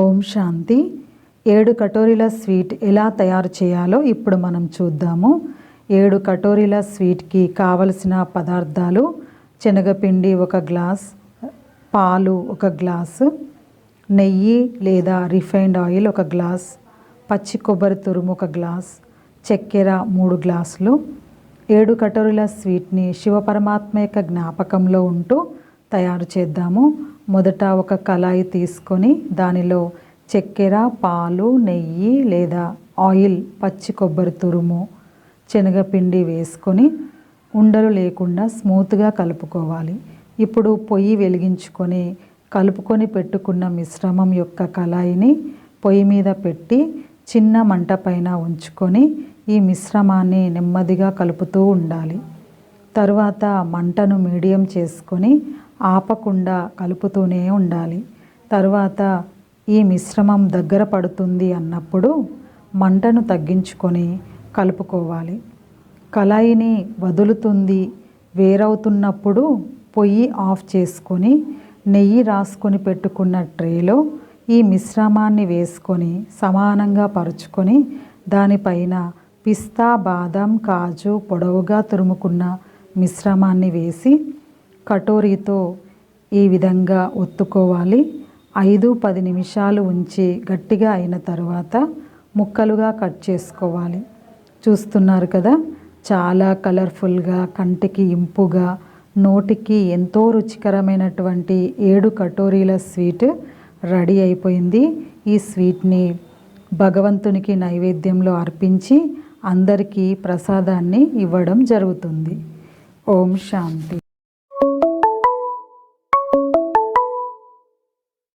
ఓం శాంతి. 7 కటోరీల sweet ఎలా తయారు చేయాలో ఇప్పుడు మనం చూద్దాము. 7 కటోరీల స్వీట్కి కావలసిన పదార్థాలు: శనగపిండి 1 గ్లాస్, పాలు 1 గ్లాసు, నెయ్యి లేదా రిఫైన్డ్ ఆయిల్ 1 గ్లాస్, పచ్చి కొబ్బరి తురుము 1 గ్లాస్, చక్కెర 3 గ్లాసులు. 7 కటోరీల స్వీట్ని శివపరమాత్మ యొక్క జ్ఞాపకంలో ఉంటూ తయారు చేద్దాము. మొదట ఒక కళాయి తీసుకొని దానిలో చక్కెర, పాలు, నెయ్యి లేదా ఆయిల్, పచ్చి కొబ్బరి తురుము, శనగపిండి వేసుకొని ఉండలు లేకుండా స్మూత్గా కలుపుకోవాలి. ఇప్పుడు పొయ్యి వెలిగించుకొని కలుపుకొని పెట్టుకున్న మిశ్రమం యొక్క కళాయిని పొయ్యి మీద పెట్టి చిన్న మంట పైన ఉంచుకొని ఈ మిశ్రమాన్ని నెమ్మదిగా కలుపుతూ ఉండాలి. తరువాత మంటను మీడియం చేసుకొని ఆపకుండా కలుపుతూనే ఉండాలి. తరువాత ఈ మిశ్రమం దగ్గర పడుతుంది అన్నప్పుడు మంటను తగ్గించుకొని కలుపుకోవాలి. కళాయిని వదులుతుంది, వేరవుతున్నప్పుడు పొయ్యి ఆఫ్ చేసుకొని నెయ్యి రాసుకొని పెట్టుకున్న ట్రేలో ఈ మిశ్రమాన్ని వేసుకొని సమానంగా పరుచుకొని దానిపైన పిస్తా, బాదం, కాజు పొడవుగా తురుముకున్న మిశ్రమాన్ని వేసి కటోరీతో ఈ విధంగా ఒత్తుకోవాలి. 5-10 నిమిషాలు ఉంచి గట్టిగా అయిన తర్వాత ముక్కలుగా కట్ చేసుకోవాలి. చూస్తున్నారు కదా, చాలా కలర్ఫుల్గా, కంటికి ఇంపుగా, నోటికి ఎంతో రుచికరమైనటువంటి 7 కటోరీల స్వీట్ రెడీ అయిపోయింది. ఈ స్వీట్ని భగవంతునికి నైవేద్యంలో అర్పించి అందరికీ ప్రసాదాన్ని ఇవ్వడం జరుగుతుంది. ఓం శాంతి.